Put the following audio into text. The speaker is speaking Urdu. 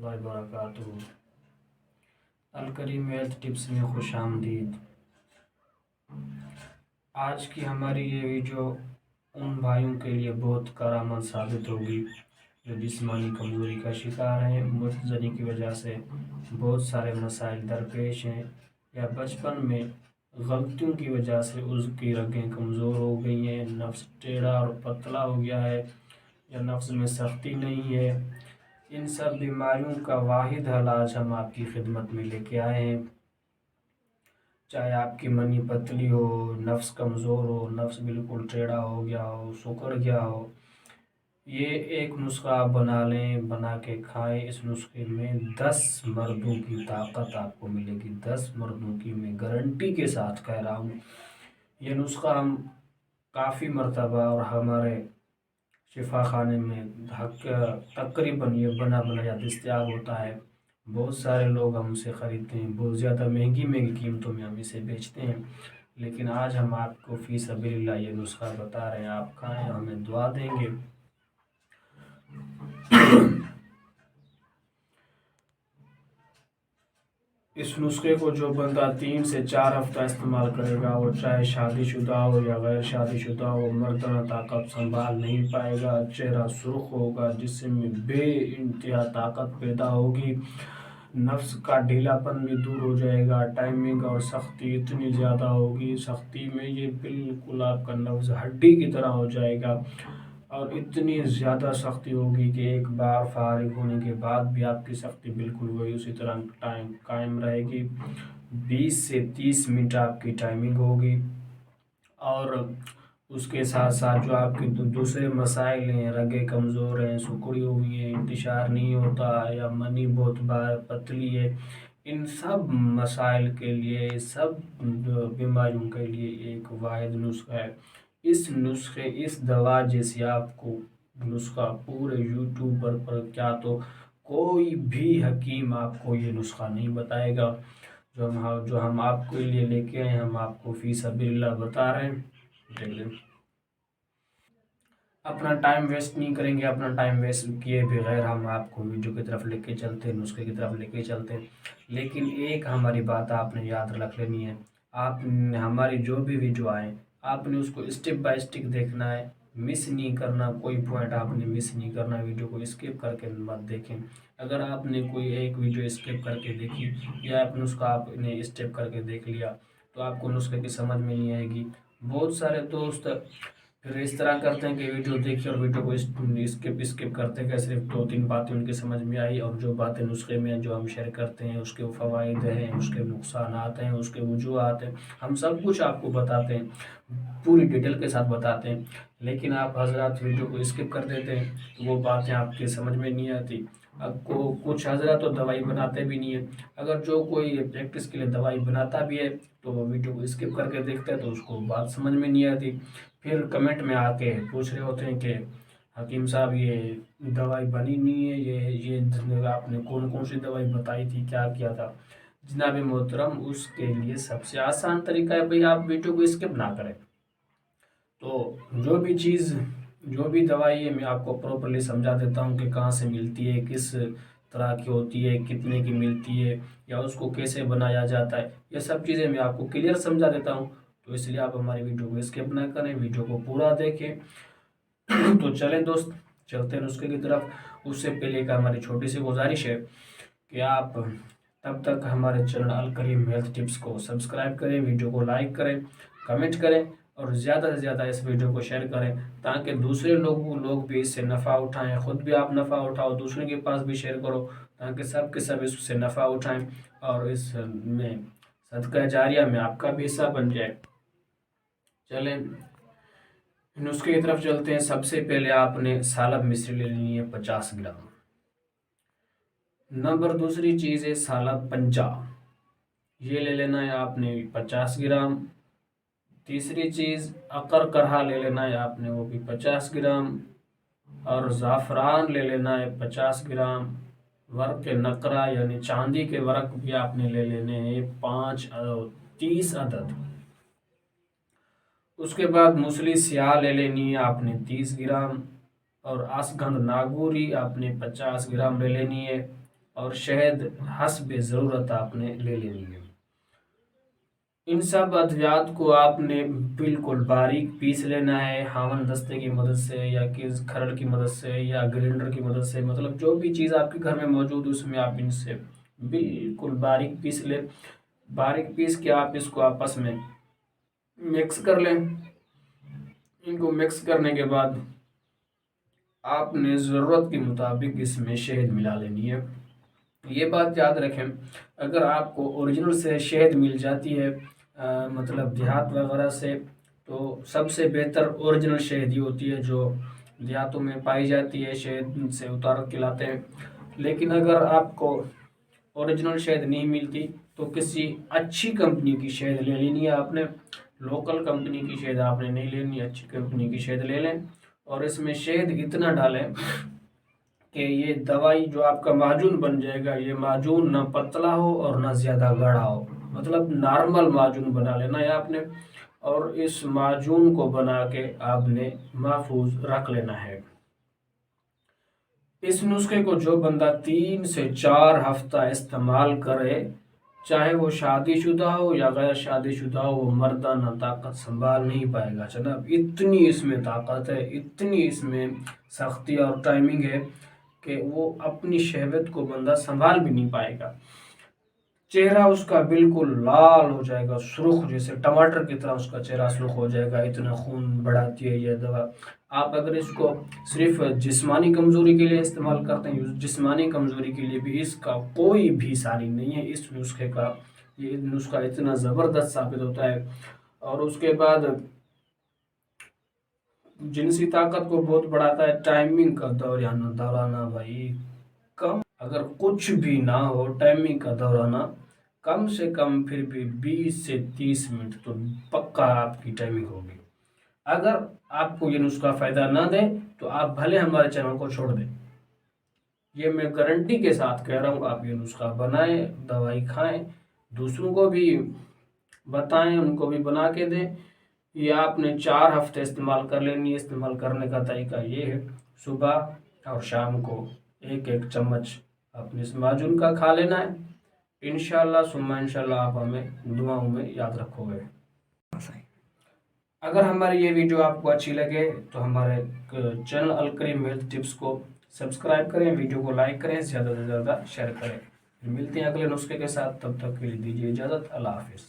اللہ وبرکاتہ۔ الکریم ہیلتھ ٹپس میں خوش آمدید۔ آج کی ہماری یہ ویڈیو ان بھائیوں کے لیے بہت کارآمد ثابت ہوگی جو جسمانی کمزوری کا شکار ہیں، متزنی کی وجہ سے بہت سارے مسائل درپیش ہیں، یا بچپن میں غلطیوں کی وجہ سے اس کی رگیں کمزور ہو گئی ہیں، نفس ٹیڑھا اور پتلا ہو گیا ہے، یا نفس میں سختی نہیں ہے۔ ان سب بیماریوں کا واحد علاج ہم آپ کی خدمت میں لے کے آئے ہیں۔ چاہے آپ کی منی پتلی ہو، نفس کمزور ہو، نفس بالکل ٹیڑھا ہو گیا ہو، سکڑ گیا ہو، یہ ایک نسخہ آپ بنا لیں، بنا کے کھائیں۔ اس نسخے میں 10 مردوں کی طاقت آپ کو ملے گی، 10 مردوں کی، میں گارنٹی کے ساتھ کہہ رہا ہوں۔ یہ نسخہ ہم کافی مرتبہ اور ہمارے شفا خانے میں تقریباً یہ بنا بنایا دستیاب ہوتا ہے۔ بہت سارے لوگ ہم سے خریدتے ہیں، بہت زیادہ مہنگی قیمتوں میں ہم اسے بیچتے ہیں، لیکن آج ہم آپ کو فی سبیل اللہ یہ نسخہ بتا رہے ہیں، آپ کھائیں، ہمیں دعا دیں گے۔ اس نسخے کو جو بندہ 3 سے 4 ہفتہ استعمال کرے گا، وہ چاہے شادی شدہ ہو یا غیر شادی شدہ ہو، مردانہ طاقت سنبھال نہیں پائے گا، چہرہ سرخ ہوگا، جسم میں بے انتہا طاقت پیدا ہوگی، نفس کا ڈھیلا پن بھی دور ہو جائے گا، ٹائمنگ اور سختی اتنی زیادہ ہوگی، سختی میں یہ بالکل آپ کا نفس ہڈی کی طرح ہو جائے گا، اور اتنی زیادہ سختی ہوگی کہ ایک بار فارغ ہونے کے بعد بھی آپ کی سختی بالکل وہی اسی طرح قائم رہے گی۔ 20 سے 30 منٹ آپ کی ٹائمنگ ہوگی، اور اس کے ساتھ ساتھ جو آپ کے دوسرے مسائل ہیں، رگیں کمزور ہیں، سکڑی ہوئی ہیں، انتشار نہیں ہوتا، یا منی بہت پتلی ہے، ان سب مسائل کے لیے، سب بیماریوں کے لیے ایک واحد نسخہ ہے۔ اس نسخے، اس دوا جیسی آپ کو نسخہ پورے یوٹیوبر پر کیا تو کوئی بھی حکیم آپ کو یہ نسخہ نہیں بتائے گا۔ جو ہم آپ کے لیے لے کے آئے، ہم آپ کو فی سبیل اللہ بتا رہے ہیں۔ دیکھ لیں، اپنا ٹائم ویسٹ نہیں کریں گے، اپنا ٹائم ویسٹ کیے بغیر ہم آپ کو ویڈیو کی طرف لے کے چلتے ہیں، نسخے کی طرف لے کے چلتے ہیں۔ لیکن ایک ہماری بات آپ نے یاد رکھ لینی ہے، آپ نے ہماری جو بھی ویڈیو آئے، آپ نے اس کو اسٹیپ بائی اسٹیپ دیکھنا ہے، مس نہیں کرنا، کوئی پوائنٹ آپ نے مس نہیں کرنا، ویڈیو کو اسکپ کر کے مت دیکھیں۔ اگر آپ نے کوئی ایک ویڈیو اسکپ کر کے دیکھی، یا آپ نسخہ آپ نے اسٹیپ کر کے دیکھ لیا، تو آپ کو نسخے کی سمجھ میں نہیں آئے گی۔ بہت سارے دوست پھر اس طرح کرتے ہیں کہ ویڈیو دیکھی اور ویڈیو کو اسکپ کرتے ہیں، صرف 2-3 باتیں ان کی سمجھ میں آئی، اور جو باتیں نسخے میں جو ہم شیئر کرتے ہیں، اس کے فوائد ہیں، اس کے نقصانات ہیں، اس کے وجوہات ہیں، ہم سب کچھ آپ کو بتاتے ہیں، پوری ڈیٹیل کے ساتھ بتاتے ہیں، لیکن آپ حضرات ویڈیو کو اسکپ کر دیتے ہیں، تو وہ باتیں آپ کے سمجھ میں نہیں آتی۔ اب کچھ حضرات تو دوائی بناتے بھی نہیں ہیں، اگر جو کوئی پریکٹس کے لیے دوائی بناتا بھی ہے تو وہ ویڈیو کو اسکپ کر کے دیکھتا ہے، تو اس کو بات سمجھ میں نہیں آتی، پھر کمنٹ میں آ کے پوچھ رہے ہوتے ہیں کہ حکیم صاحب یہ دوائی بنی نہیں ہے، یہ آپ نے کون سی دوائی بتائی تھی، کیا کیا تھا۔ جناب محترم، اس کے لیے سب سے آسان طریقہ ہے بھئی آپ ویڈیو کو اسکپ نہ کریں۔ تو جو بھی دوائی ہے، میں آپ کو پراپرلی سمجھا دیتا ہوں کہ کہاں سے ملتی ہے، کس طرح کی ہوتی ہے، کتنے کی ملتی ہے، یا اس کو کیسے بنایا جاتا ہے، یہ سب چیزیں میں آپ کو کلیئر سمجھا دیتا ہوں۔ تو اس لیے آپ ہماری ویڈیو کو اسکپ نہ کریں، ویڈیو کو پورا دیکھیں۔ تو چلیں دوست، چلتے ہیں نسخے کی طرف۔ اس سے پہلے ایک ہماری چھوٹی سی گزارش ہے کہ آپ تب تک ہمارے چینل الکریم ہیلتھ ٹپس کو سبسکرائب کریں، ویڈیو کو لائک کریں، کمنٹ کریں، اور زیادہ سے زیادہ اس ویڈیو کو شیئر کریں، تاکہ دوسرے لوگ بھی اس سے نفع اٹھائیں، خود بھی آپ نفع اٹھاؤ، دوسرے کے پاس بھی شیئر کرو، تاکہ سب کے سب اس سے نفع اٹھائیں، اور اس میں صدقہ جاریہ میں آپ کا بھی حصہ بن جائے۔ چلیں نسخے کی طرف چلتے ہیں۔ سب سے پہلے آپ نے سالب مصری لے لینی ہے 50 گرام۔ نمبر دوسری چیز ہے سالب پنجہ، یہ لے لینا ہے آپ نے 50 گرام۔ تیسری چیز عقر کرہا لے لینا ہے آپ نے، وہ بھی 50 گرام، اور زعفران لے لینا ہے 50 گرام۔ ورق نقرہ یعنی چاندی کے ورق بھی آپ نے لے لینے ہیں 30 عدد۔ اس کے بعد موسلی سیاہ لے لینی ہے آپ نے 30 گرام، اور اشگندھ ناگوری آپ نے 50 گرام لے لینی ہے۔ اور شہد حسب ضرورت آپ نے لے لینی ہے۔ ان سب ادویات کو آپ نے بالکل باریک پیس لینا ہے، ہاون دستے کی مدد سے یا کس کھرڑ کی مدد سے یا گرینڈر کی مدد سے، مطلب جو بھی چیز آپ کے گھر میں موجود ہے اس میں آپ ان سے بالکل باریک پیس لیں۔ باریک پیس کے آپ اس کو آپس میں مکس کر لیں۔ ان کو مکس کرنے کے بعد آپ نے ضرورت کے مطابق اس میں شہد ملا لینی ہے۔ یہ بات یاد رکھیں، اگر آپ کو اوریجنل سے شہد مل جاتی ہے مطلب دیہات وغیرہ سے، تو سب سے بہتر اوریجنل شہد ہی ہوتی ہے جو دیہاتوں میں پائی جاتی ہے، شہد سے اتار کے لاتے ہیں۔ لیکن اگر آپ کو اوریجنل شہد نہیں ملتی تو کسی اچھی کمپنی کی شہد لے لینی ہے آپ نے۔ لوکل کمپنی کی شہد آپ نے نہیں لینی، اچھی کمپنی کی شہد لے لیں اور اس میں شہد اتنا ڈالیں کہ یہ دوائی جو آپ کا معجون بن جائے گا، یہ معجون نہ پتلا ہو اور نہ زیادہ گاڑھا ہو، مطلب نارمل معجون بنا لینا ہے آپ نے، اور اس معجون کو بنا کے آپ نے محفوظ رکھ لینا ہے۔ اس نسخے کو جو بندہ 3 سے 4 ہفتہ استعمال کرے، چاہے وہ شادی شدہ ہو یا غیر شادی شدہ ہو، وہ مردانہ طاقت سنبھال نہیں پائے گا جناب۔ اتنی اس میں طاقت ہے، اتنی اس میں سختی اور ٹائمنگ ہے کہ وہ اپنی شہوت کو بندہ سنبھال بھی نہیں پائے گا۔ چہرہ اس کا بالکل لال ہو جائے گا، سرخ، جیسے ٹماٹر کی طرح اس کا چہرہ سرخ ہو جائے گا، اتنا خون بڑھاتی ہے یہ دوا۔ آپ اگر اس کو صرف جسمانی کمزوری کے لیے استعمال کرتے ہیں، جسمانی کمزوری کے لیے بھی اس کا کوئی بھی ثانی نہیں ہے اس نسخے کا۔ یہ نسخہ اتنا زبردست ثابت ہوتا ہے۔ اور اس کے بعد جنسی طاقت کو بہت بڑھاتا ہے۔ ٹائمنگ کا دورانہ بھائی کم، اگر کچھ بھی نہ ہو، ٹائمنگ کا دورانہ کم سے کم پھر بھی 20 سے 30 منٹ تو پکا آپ کی ٹائمنگ ہوگی۔ اگر آپ کو یہ نسخہ فائدہ نہ دے تو آپ بھلے ہمارے چینل کو چھوڑ دیں، یہ میں گارنٹی کے ساتھ کہہ رہا ہوں۔ آپ یہ نسخہ بنائیں، دوائی کھائیں، دوسروں کو بھی بتائیں، ان کو بھی بنا کے دیں۔ یہ آپ نے 4 ہفتے استعمال کر لینی ہے۔ استعمال کرنے کا طریقہ یہ ہے، صبح اور شام کو 1 چمچ اپنے اس معجون کا کھا لینا ہے۔ انشاءاللہ ثم انشاءاللہ آپ ہمیں دعاؤں میں یاد رکھو گے۔ اگر ہماری یہ ویڈیو آپ کو اچھی لگے تو ہمارے چینل الکریم ہیلتھ ٹپس کو سبسکرائب کریں، ویڈیو کو لائک کریں، زیادہ سے زیادہ شیئر کریں۔ ملتے ہیں اگلے نسخے کے ساتھ، تب تک کے لیے دیجیے اجازت۔ اللہ حافظ۔